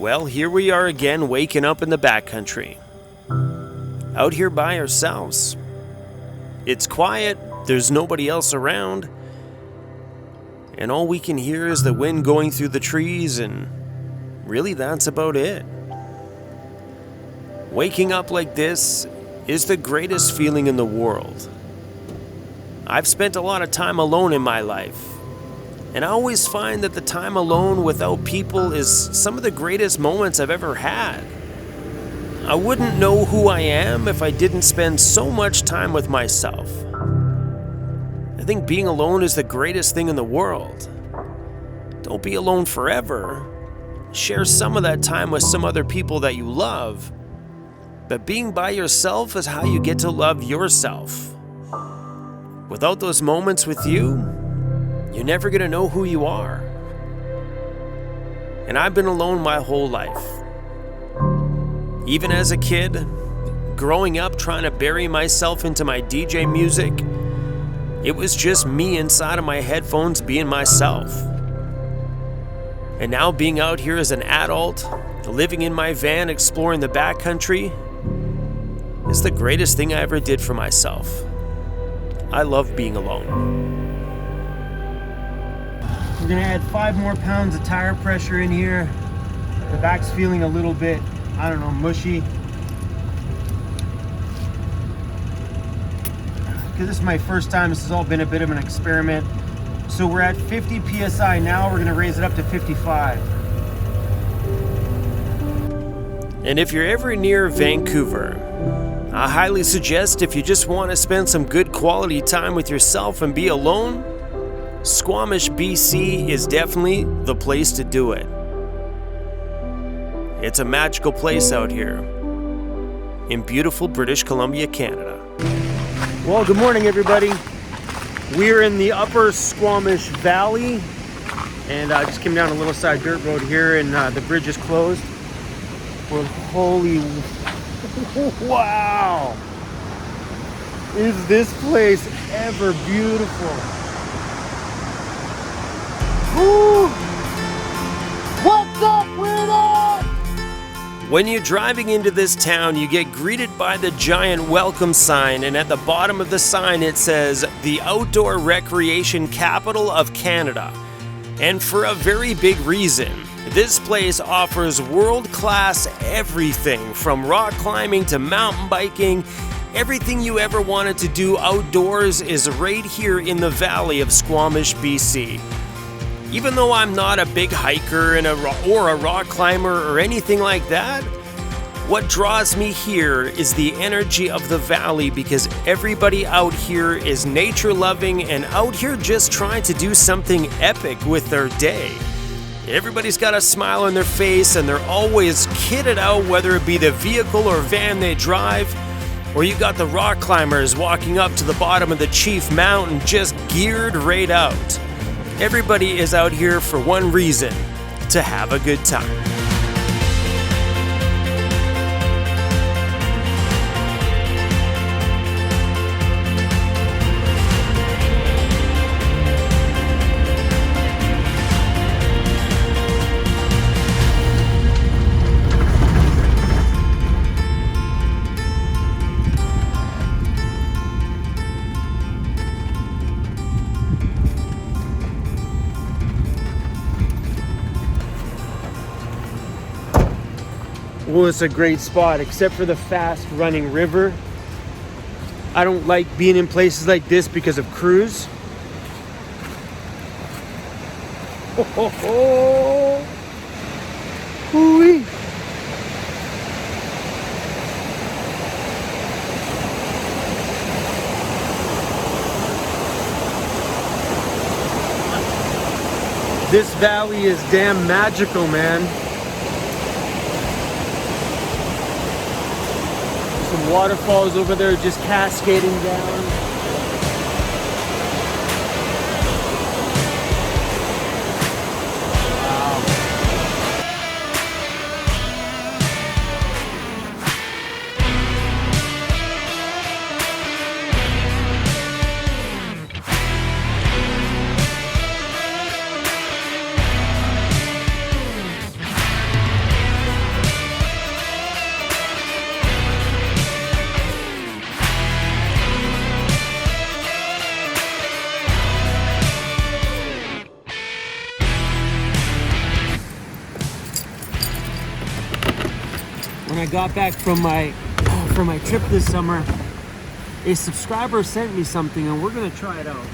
Well, here we are again, waking up in the backcountry. Out here by ourselves. It's quiet, there's nobody else around, and all we can hear is the wind going through the trees, and really that's about it. Waking up like this is the greatest feeling in the world. I've spent a lot of time alone in my life, and I always find that the time alone without people is some of the greatest moments I've ever had. I wouldn't know who I am if I didn't spend so much time with myself. I think being alone is the greatest thing in the world. Don't be alone forever. Share some of that time with some other people that you love. But being by yourself is how you get to love yourself. Without those moments with you, you're never going to know who you are. And I've been alone my whole life. Even as a kid, growing up trying to bury myself into my DJ music, it was just me inside of my headphones being myself. And now being out here as an adult, living in my van, exploring the backcountry, is the greatest thing I ever did for myself. I love being alone. We're gonna add 5 more pounds of tire pressure in here. The back's feeling a little bit, I don't know, mushy. Because this is my first time, this has all been a bit of an experiment. So we're at 50 PSI now, we're gonna raise it up to 55. And if you're ever near Vancouver, I highly suggest if you just want to spend some good quality time with yourself and be alone, Squamish, BC is definitely the place to do it. It's a magical place out here in beautiful British Columbia, Canada. Well, good morning, everybody. We're in the upper Squamish Valley, and I just came down a little side dirt road here, and the bridge is closed. Well, holy wow! Is this place ever beautiful? Ooh. What's up with us? When you're driving into this town, you get greeted by the giant welcome sign, and at the bottom of the sign it says, the Outdoor Recreation Capital of Canada. And for a very big reason. This place offers world-class everything, from rock climbing to mountain biking. Everything you ever wanted to do outdoors is right here in the valley of Squamish, BC. Even though I'm not a big hiker or a rock climber or anything like that, what draws me here is the energy of the valley, because everybody out here is nature-loving and out here just trying to do something epic with their day. Everybody's got a smile on their face, and they're always kitted out, whether it be the vehicle or van they drive, or you got the rock climbers walking up to the bottom of the Chief Mountain just geared right out. Everybody is out here for one reason: to have a good time. Well, it's a great spot, except for the fast running river. I don't like being in places like this because of crews. Ho ho ho! Hoo-wee! This valley is damn magical, man. Some waterfalls over there just cascading down. Wow. when I got back from my trip this summer, a subscriber sent me something, and we're gonna try it out.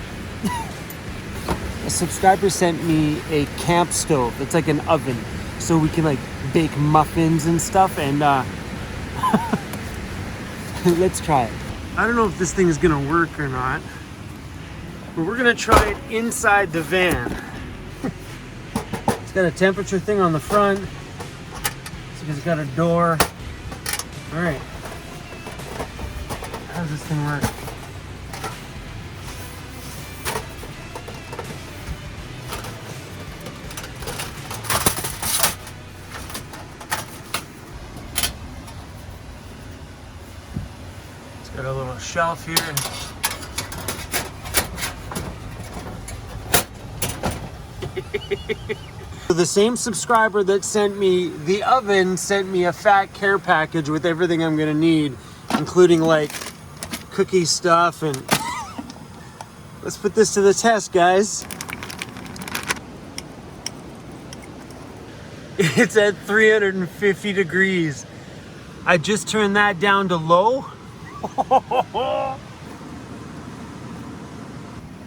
A subscriber sent me a camp stove. It's like an oven, so we can like bake muffins and stuff. And let's try it. I don't know if this thing is gonna work or not, but we're gonna try it inside the van. It's got a temperature thing on the front. It's got a door. All right. How does this thing work? It's got a little shelf here. The same subscriber that sent me the oven sent me a fat care package with everything I'm gonna need, including like cookie stuff. And let's put this to the test, guys. It's at 350 degrees. I just turned that down to low.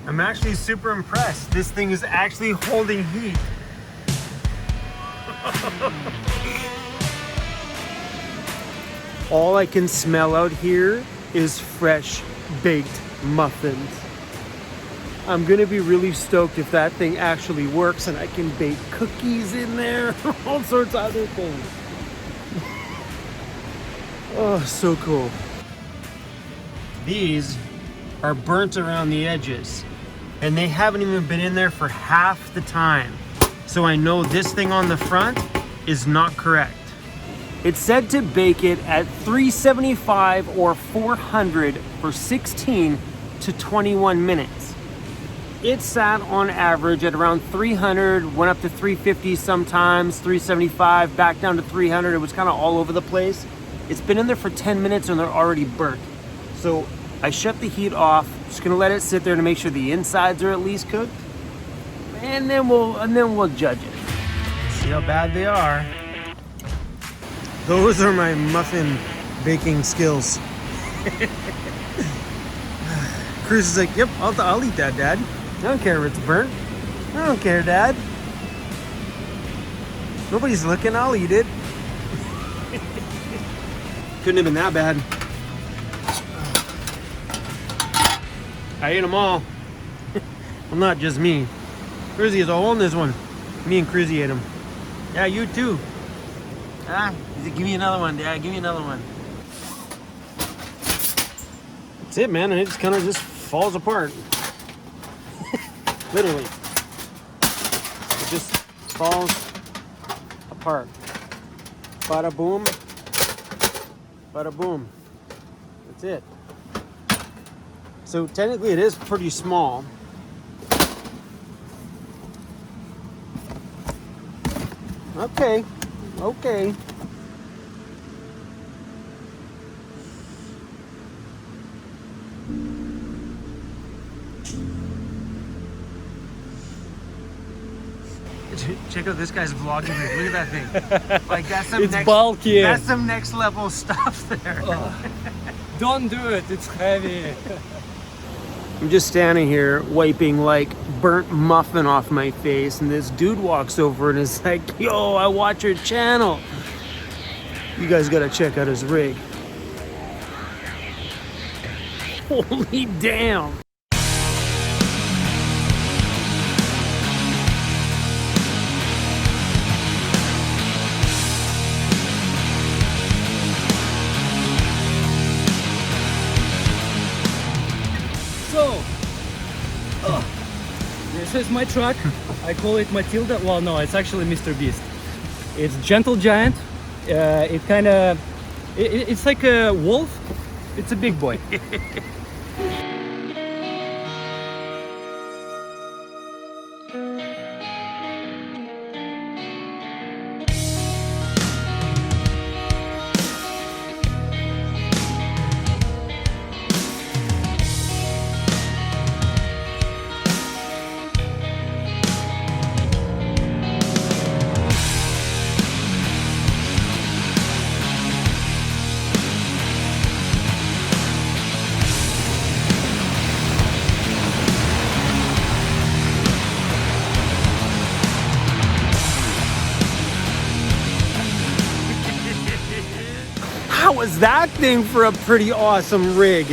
I'm actually super impressed. This thing is actually holding heat. All I can smell out here is fresh baked muffins. I'm gonna be really stoked if that thing actually works and I can bake cookies in there, all sorts of other things. Oh, so cool. These are burnt around the edges, and they haven't even been in there for half the time. So I know this thing on the front is not correct. It's said to bake it at 375 or 400 for 16 to 21 minutes. It sat on average at around 300, went up to 350 sometimes, 375, back down to 300. It was kind of all over the place. It's been in there for 10 minutes and they're already burnt. So I shut the heat off, just gonna let it sit there to make sure the insides are at least cooked. And then we'll judge it. See how bad they are. Those are my muffin baking skills. Cruz is like, yep, I'll eat that, Dad. I don't care if it's burnt. I don't care, Dad. Nobody's looking, I'll eat it. Couldn't have been that bad. I ate them all. Well, not just me. Cruzy is a hole in this one. Me and Cruzy ate them. Yeah, you too. Ah, give me another one, Dad. Give me another one. That's it, man. And it just kind of just falls apart. Literally. It just falls apart. Bada boom. Bada boom. That's it. So technically it is pretty small. Okay, okay. Check out this guy's vlogging. Look at that thing. Like that's some it's bulky. That's some next level stuff there. Don't do it. It's heavy. I'm just standing here wiping like burnt muffin off my face, and this dude walks over and is like, yo, I watch your channel. You guys gotta check out his rig. Holy damn. This is my truck. I call it Matilda. Well, no, it's actually Mr. Beast. It's gentle giant. It's like a wolf. It's a big boy. That was that thing for a pretty awesome rig.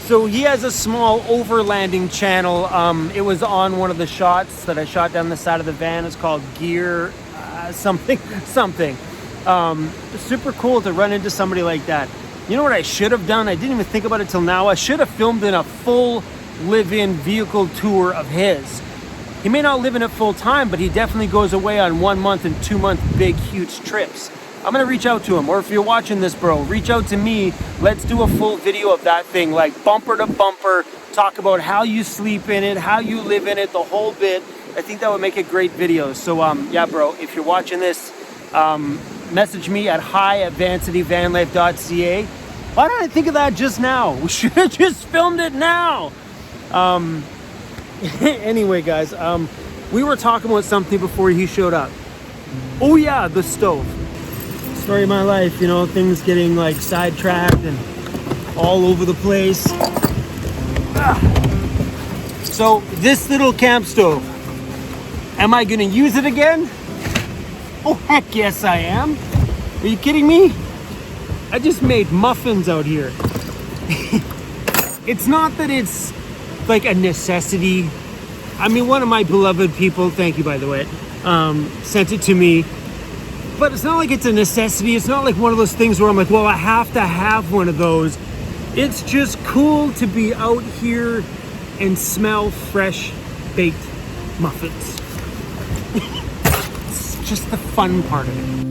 So he has a small overlanding channel. It was on one of the shots that I shot down the side of the van. It's called Gear something. Super cool to run into somebody like that. You know what I should have done? I didn't even think about it till now. I should have filmed in a full live-in vehicle tour of his. He may not live in it full time, but he definitely goes away on 1 month and 2 month big, huge trips. I'm gonna reach out to him, or if you're watching this, bro, reach out to me. Let's do a full video of that thing, like bumper to bumper, talk about how you sleep in it, how you live in it, the whole bit. I think that would make a great video. So yeah, bro, if you're watching this, message me at hi@vancityvanlife.ca. Why didn't I think of that just now? We should have just filmed it now. Anyway, guys, we were talking about something before he showed up. Oh yeah, the stove. Story of my life, you know, things getting like sidetracked and all over the place. So this little camp stove, am I gonna use it again? Oh heck yes I am. Are you kidding me? I just made muffins out here. It's not that it's like a necessity. I mean, one of my beloved people, thank you by the way, sent it to me. But it's not like it's a necessity. It's not like one of those things where I'm like, well, I have to have one of those. It's just cool to be out here and smell fresh baked muffins. It's just the fun part of it.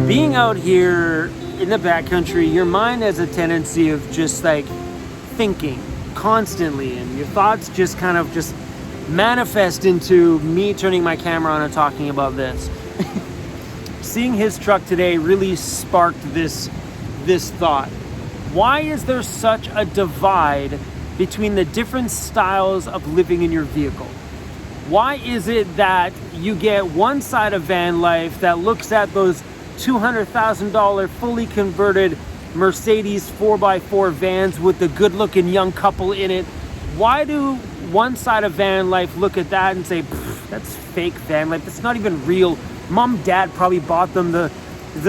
Being out here in the backcountry, your mind has a tendency of just like thinking constantly, and your thoughts just kind of just manifest into me turning my camera on and talking about this. Seeing his truck today really sparked this thought. Why is there such a divide between the different styles of living in your vehicle? Why is it that you get one side of van life that looks at those $200,000 fully converted Mercedes 4x4 vans with the good looking young couple in it? Why do one side of van life look at that and say, that's fake van life, that's not even real? Mom, dad probably bought them the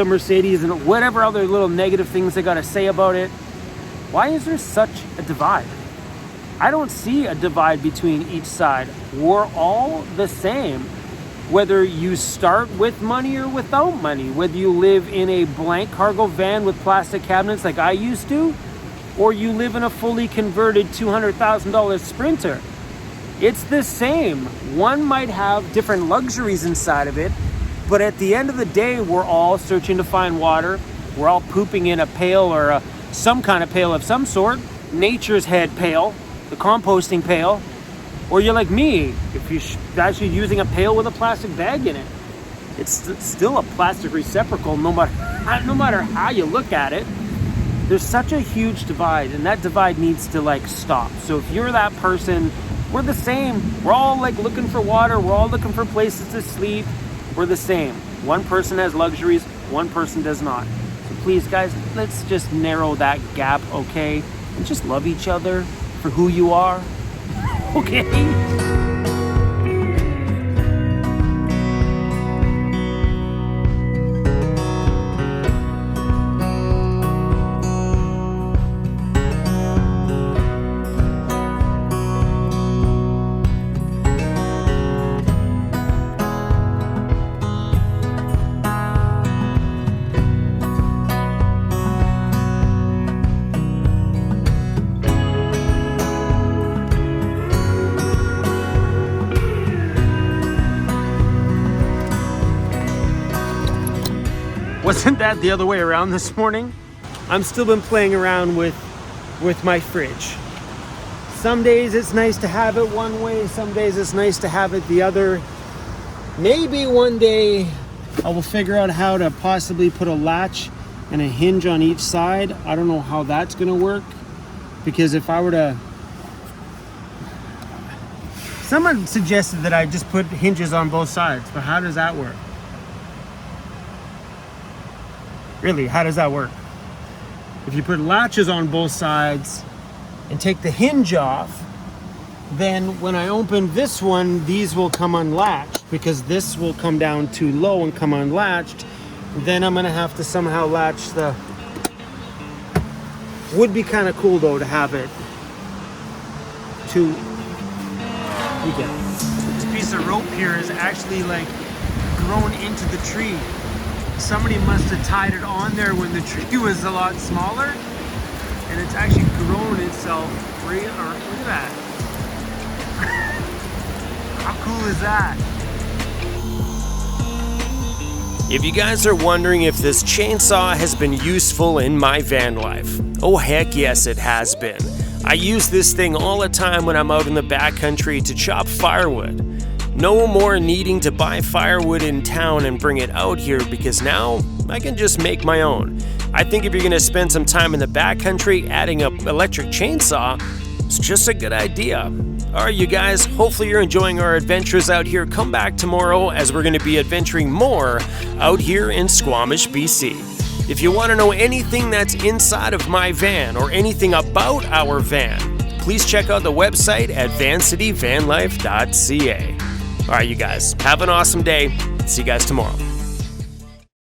Mercedes and whatever other little negative things they got to say about it. Why is there such a divide? I don't see a divide between each side. We're all the same. Whether you start with money or without money, whether you live in a blank cargo van with plastic cabinets like I used to, or you live in a fully converted $200,000 Sprinter, it's the same. One might have different luxuries inside of it, but at the end of the day, we're all searching to find water. We're all pooping in a pail or some kind of pail of some sort, nature's head pail, the composting pail. Or you're like me, if you're actually using a pail with a plastic bag in it. It's still a plastic receptacle no matter how you look at it. There's such a huge divide, and that divide needs to like stop. So if you're that person, we're the same. We're all like looking for water. We're all looking for places to sleep. We're the same. One person has luxuries, one person does not. So please guys, let's just narrow that gap, okay? And just love each other for who you are. Okay. Wasn't that the other way around this morning? I'm still been playing around with my fridge. Some days it's nice to have it one way, some days it's nice to have it the other. Maybe one day I will figure out how to possibly put a latch and a hinge on each side. I don't know how that's gonna work, because if I were to... Someone suggested that I just put hinges on both sides, but how does that work? Really, how does that work? if you put latches on both sides and take the hinge off, then when I open this one, these will come unlatched because this will come down too low and come unlatched. Then I'm gonna have to somehow latch the... Would be kind of cool though to have it to... You get it. This piece of rope here is actually like grown into the tree. Somebody must have tied it on there when the tree was a lot smaller, and it's actually grown itself free. Look at that. How cool is that? If you guys are wondering if this chainsaw has been useful in my van life, oh heck yes it has been. I use this thing all the time when I'm out in the backcountry to chop firewood. No more needing to buy firewood in town and bring it out here because now I can just make my own. I think if you're gonna spend some time in the backcountry, adding an electric chainsaw, it's just a good idea. Alright you guys, hopefully you're enjoying our adventures out here. Come back tomorrow as we're gonna be adventuring more out here in Squamish, BC. If you want to know anything that's inside of my van or anything about our van, please check out the website at vancityvanlife.ca. All right, you guys, have an awesome day. See you guys tomorrow.